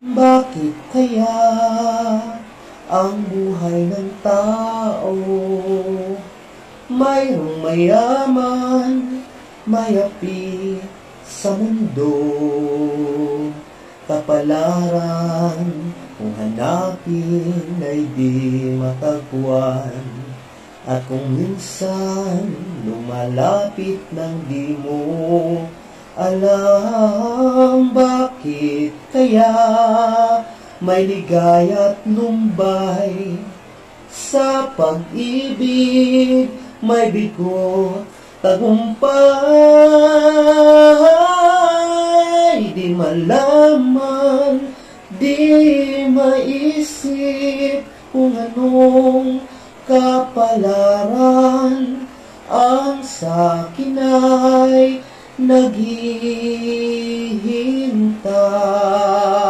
Bakit kaya ang buhay ng tao mayroong mayaman, mayapi sa mundo? Kapalaran kung hanapin ay di matagpuan, at kung minsan lumalapit nang di mo alam. Bakit kaya may ligaya't lumbay sa pag-ibig, may bigo't tagumpay? Di malaman, di maisip kung anong kapalaran ang sa'kin ay naghihintay.